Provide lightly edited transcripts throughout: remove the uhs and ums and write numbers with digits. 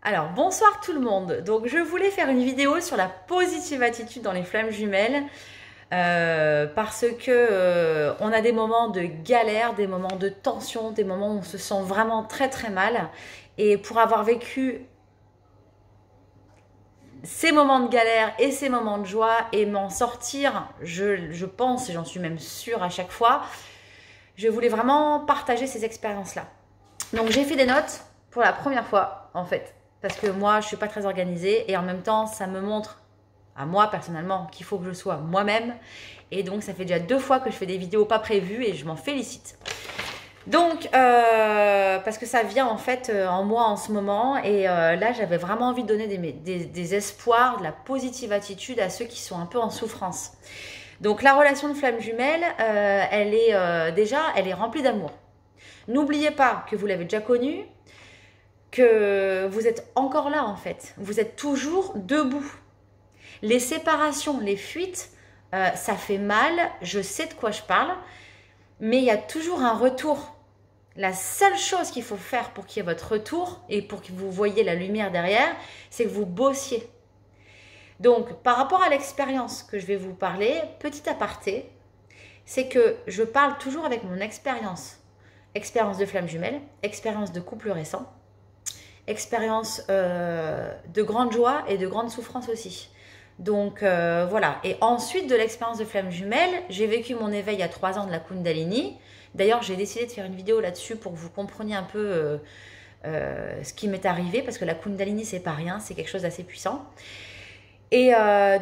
Alors, bonsoir tout le monde. Donc, je voulais faire une vidéo sur la positive attitude dans les flammes jumelles parce que on a des moments de galère, des moments de tension, des moments où on se sent vraiment très très mal. Et pour avoir vécu ces moments de galère et ces moments de joie et m'en sortir, je pense, et j'en suis même sûre à chaque fois, je voulais vraiment partager ces expériences-là. Donc, j'ai fait des notes pour la première fois, en fait. Parce que moi, je ne suis pas très organisée et en même temps, ça me montre à moi personnellement qu'il faut que je sois moi-même. Et donc, ça fait déjà 2 fois que je fais des vidéos pas prévues et je m'en félicite. Donc, parce que ça vient en fait en moi en ce moment. Et là, j'avais vraiment envie de donner des espoirs, de la positive attitude à ceux qui sont un peu en souffrance. Donc, la relation de flamme jumelle, elle est remplie d'amour. N'oubliez pas que vous l'avez déjà connue, que vous êtes encore là en fait. Vous êtes toujours debout. Les séparations, les fuites, ça fait mal. Je sais de quoi je parle. Mais il y a toujours un retour. La seule chose qu'il faut faire pour qu'il y ait votre retour et pour que vous voyez la lumière derrière, c'est que vous bossiez. Donc, par rapport à l'expérience que je vais vous parler, petit aparté, c'est que je parle toujours avec mon expérience. Expérience de flamme jumelle, expérience de couple récent, expérience de grande joie et de grande souffrance aussi. Donc voilà. Et ensuite de l'expérience de flamme jumelle, j'ai vécu mon éveil à 3 ans de la Kundalini. D'ailleurs, j'ai décidé de faire une vidéo là-dessus pour que vous compreniez un peu ce qui m'est arrivé, parce que la Kundalini, c'est pas rien, c'est quelque chose d'assez puissant. Et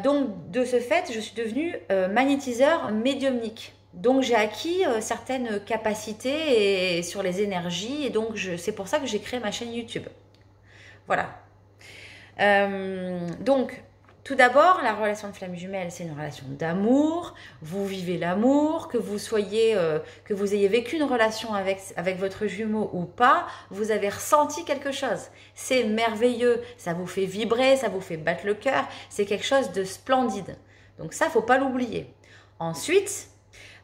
donc, de ce fait, je suis devenue magnétiseur médiumnique. Donc, j'ai acquis certaines capacités sur les énergies, et donc c'est pour ça que j'ai créé ma chaîne YouTube. Voilà. Donc, tout d'abord, la relation de flamme jumelle, c'est une relation d'amour. Vous vivez l'amour, que vous ayez vécu une relation avec votre jumeau ou pas, vous avez ressenti quelque chose. C'est merveilleux, ça vous fait vibrer, ça vous fait battre le cœur. C'est quelque chose de splendide. Donc ça, faut pas l'oublier. Ensuite,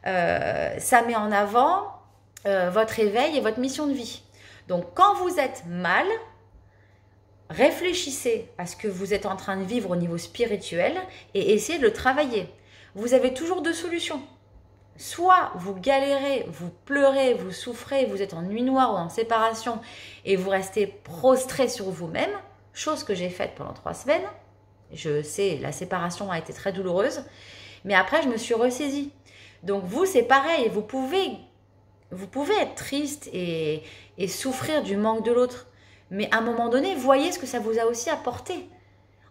ça met en avant votre éveil et votre mission de vie. Donc, quand vous êtes mal, réfléchissez à ce que vous êtes en train de vivre au niveau spirituel et essayez de le travailler. Vous avez toujours 2 solutions. Soit vous galérez, vous pleurez, vous souffrez, vous êtes en nuit noire ou en séparation et vous restez prostré sur vous-même, chose que j'ai faite pendant 3 semaines. Je sais, la séparation a été très douloureuse, mais après je me suis ressaisie. Donc vous, c'est pareil, vous pouvez être triste et souffrir du manque de l'autre. Mais à un moment donné, voyez ce que ça vous a aussi apporté.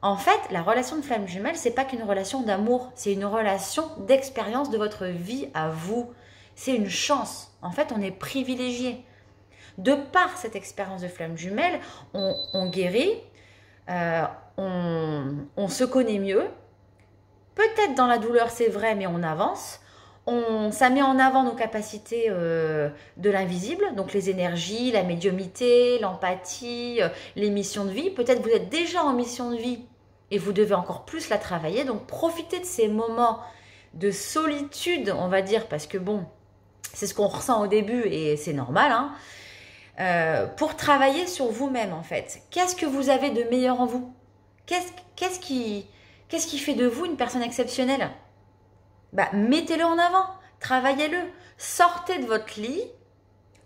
En fait, la relation de flamme jumelle, c'est pas qu'une relation d'amour, c'est une relation d'expérience de votre vie à vous. C'est une chance. En fait, on est privilégié. De par cette expérience de flamme jumelle, on guérit, on se connaît mieux. Peut-être dans la douleur, c'est vrai, mais on avance. Ça met en avant nos capacités de l'invisible, donc les énergies, la médiumnité, l'empathie, les missions de vie. Peut-être vous êtes déjà en mission de vie et vous devez encore plus la travailler. Donc profitez de ces moments de solitude, on va dire, parce que bon, c'est ce qu'on ressent au début et c'est normal, hein, pour travailler sur vous-même en fait. Qu'est-ce que vous avez de meilleur en vous? Qu'est-ce qui fait de vous une personne exceptionnelle? Mettez-le en avant, travaillez-le, sortez de votre lit,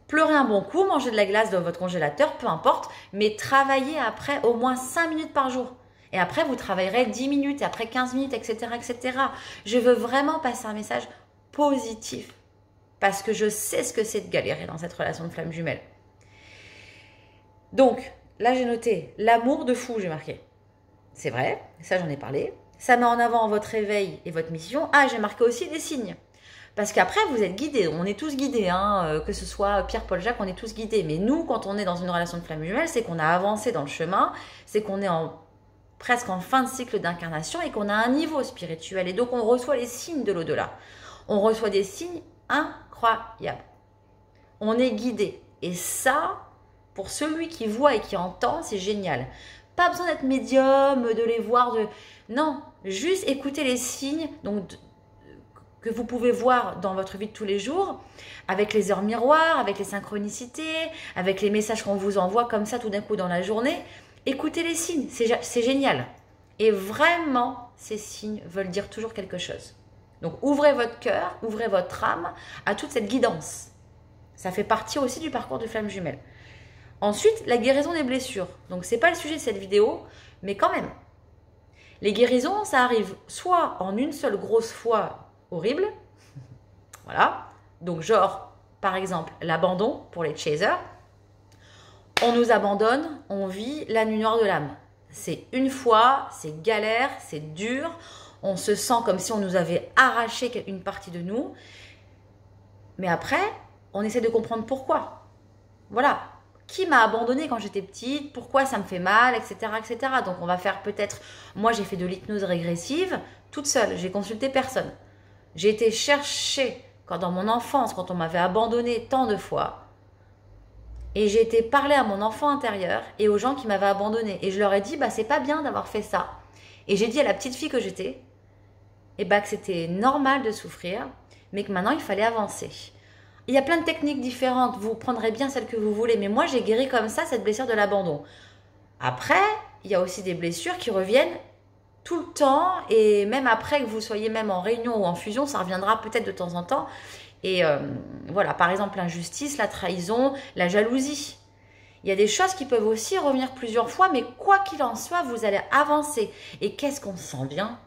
pleurez un bon coup, mangez de la glace dans votre congélateur, peu importe, mais travaillez après au moins 5 minutes par jour. Et après, vous travaillerez 10 minutes, et après 15 minutes, etc., etc. Je veux vraiment passer un message positif, parce que je sais ce que c'est de galérer dans cette relation de flamme jumelle. Donc, là j'ai noté l'amour de fou, j'ai marqué. C'est vrai, ça j'en ai parlé. Ça met en avant votre éveil et votre mission. Ah, j'ai marqué aussi des signes. Parce qu'après, vous êtes guidés. On est tous guidés, hein, que ce soit Pierre, Paul, Jacques, on est tous guidés. Mais nous, quand on est dans une relation de flamme jumelle, c'est qu'on a avancé dans le chemin, c'est qu'on est presque en fin de cycle d'incarnation et qu'on a un niveau spirituel. Et donc, on reçoit les signes de l'au-delà. On reçoit des signes incroyables. On est guidé. Et ça, pour celui qui voit et qui entend, c'est génial. Pas besoin d'être médium, de les voir, non, juste écouter les signes que vous pouvez voir dans votre vie de tous les jours, avec les heures miroirs, avec les synchronicités, avec les messages qu'on vous envoie comme ça tout d'un coup dans la journée. Écoutez les signes, c'est génial. Et vraiment, ces signes veulent dire toujours quelque chose. Donc, ouvrez votre cœur, ouvrez votre âme à toute cette guidance. Ça fait partie aussi du parcours de flamme jumelle. Ensuite, la guérison des blessures. Donc, ce n'est pas le sujet de cette vidéo, mais quand même. Les guérisons, ça arrive soit en une seule grosse fois horrible. Voilà. Donc, genre, par exemple, l'abandon pour les chasers. On nous abandonne, on vit la nuit noire de l'âme. C'est une fois, c'est galère, c'est dur. On se sent comme si on nous avait arraché une partie de nous. Mais après, on essaie de comprendre pourquoi. Voilà. Qui m'a abandonné quand j'étais petite? Pourquoi ça me fait mal, etc., etc. Donc, on va faire peut-être... Moi, j'ai fait de l'hypnose régressive toute seule. J'ai consulté personne. J'ai été chercher, dans mon enfance, quand on m'avait abandonné tant de fois... Et j'ai été parler à mon enfant intérieur et aux gens qui m'avaient abandonné. Et je leur ai dit, bah, c'est pas bien d'avoir fait ça. Et j'ai dit à la petite fille que j'étais, que c'était normal de souffrir, mais que maintenant, il fallait avancer. Il y a plein de techniques différentes. Vous prendrez bien celle que vous voulez. Mais moi, j'ai guéri comme ça cette blessure de l'abandon. Après, il y a aussi des blessures qui reviennent tout le temps. Et même après que vous soyez même en réunion ou en fusion, ça reviendra peut-être de temps en temps. Et voilà, par exemple, l'injustice, la trahison, la jalousie. Il y a des choses qui peuvent aussi revenir plusieurs fois, mais quoi qu'il en soit, vous allez avancer. Et qu'est-ce qu'on se sent bien?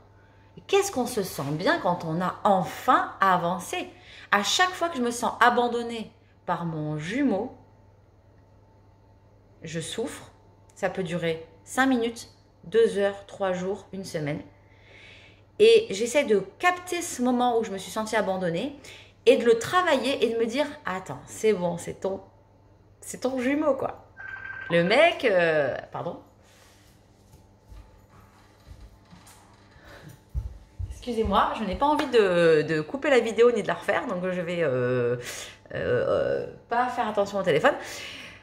Qu'est-ce qu'on se sent bien quand on a enfin avancé? À chaque fois que je me sens abandonnée par mon jumeau, je souffre. Ça peut durer 5 minutes, 2 heures, 3 jours, une semaine. Et j'essaie de capter ce moment où je me suis sentie abandonnée et de le travailler et de me dire, attends, c'est bon, c'est ton jumeau, quoi. Le mec, pardon. Excusez-moi, je n'ai pas envie de couper la vidéo ni de la refaire, donc je vais pas faire attention au téléphone.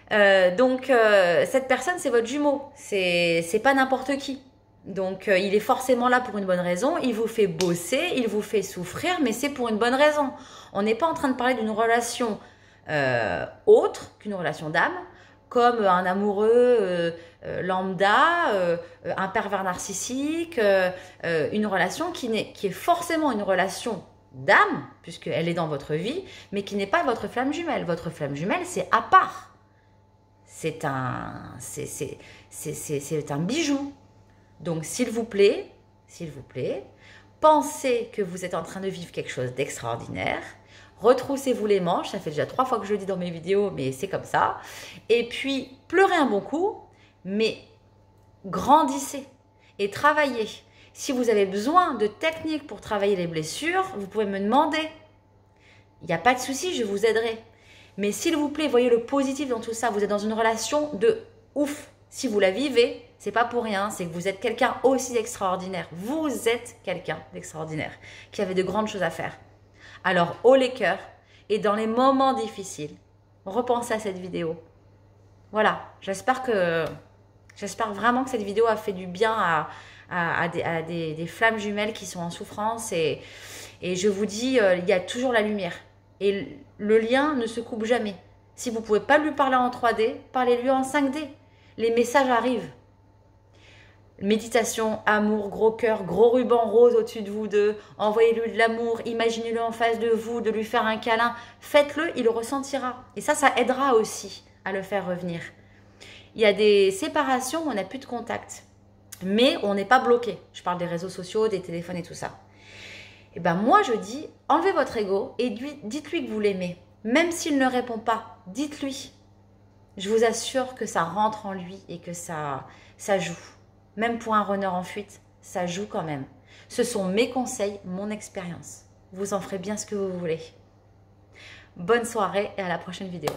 Cette personne, c'est votre jumeau, c'est pas n'importe qui. Donc, il est forcément là pour une bonne raison. Il vous fait bosser, il vous fait souffrir, mais c'est pour une bonne raison. On n'est pas en train de parler d'une relation autre qu'une relation d'âme, comme un amoureux lambda, un pervers narcissique, une relation qui est forcément une relation d'âme, puisqu'elle est dans votre vie, mais qui n'est pas votre flamme jumelle. Votre flamme jumelle, c'est à part. C'est un bijou. Donc, s'il vous plaît, pensez que vous êtes en train de vivre quelque chose d'extraordinaire. Retroussez-vous les manches. Ça fait déjà 3 fois que je le dis dans mes vidéos, mais c'est comme ça. Et puis, pleurez un bon coup, mais grandissez et travaillez. Si vous avez besoin de techniques pour travailler les blessures, vous pouvez me demander. Il n'y a pas de souci, je vous aiderai. Mais s'il vous plaît, voyez le positif dans tout ça. Vous êtes dans une relation de ouf. Si vous la vivez, c'est pas pour rien, c'est que vous êtes quelqu'un aussi d'extraordinaire. Vous êtes quelqu'un d'extraordinaire qui avait de grandes choses à faire. Alors, haut les cœurs et dans les moments difficiles, repensez à cette vidéo. Voilà, j'espère vraiment que cette vidéo a fait du bien à des flammes jumelles qui sont en souffrance. Et je vous dis, il y a toujours la lumière. Et le lien ne se coupe jamais. Si vous ne pouvez pas lui parler en 3D, parlez-lui en 5D. Les messages arrivent. Méditation, amour, gros cœur, gros ruban rose au-dessus de vous deux. Envoyez-lui de l'amour, imaginez-le en face de vous, de lui faire un câlin. Faites-le, il le ressentira. Et ça aidera aussi à le faire revenir. Il y a des séparations où on n'a plus de contact. Mais on n'est pas bloqué. Je parle des réseaux sociaux, des téléphones et tout ça. Et ben moi, je dis, enlevez votre ego et dites-lui que vous l'aimez. Même s'il ne répond pas, dites-lui. Je vous assure que ça rentre en lui et que ça joue. Même pour un runner en fuite, ça joue quand même. Ce sont mes conseils, mon expérience. Vous en ferez bien ce que vous voulez. Bonne soirée et à la prochaine vidéo.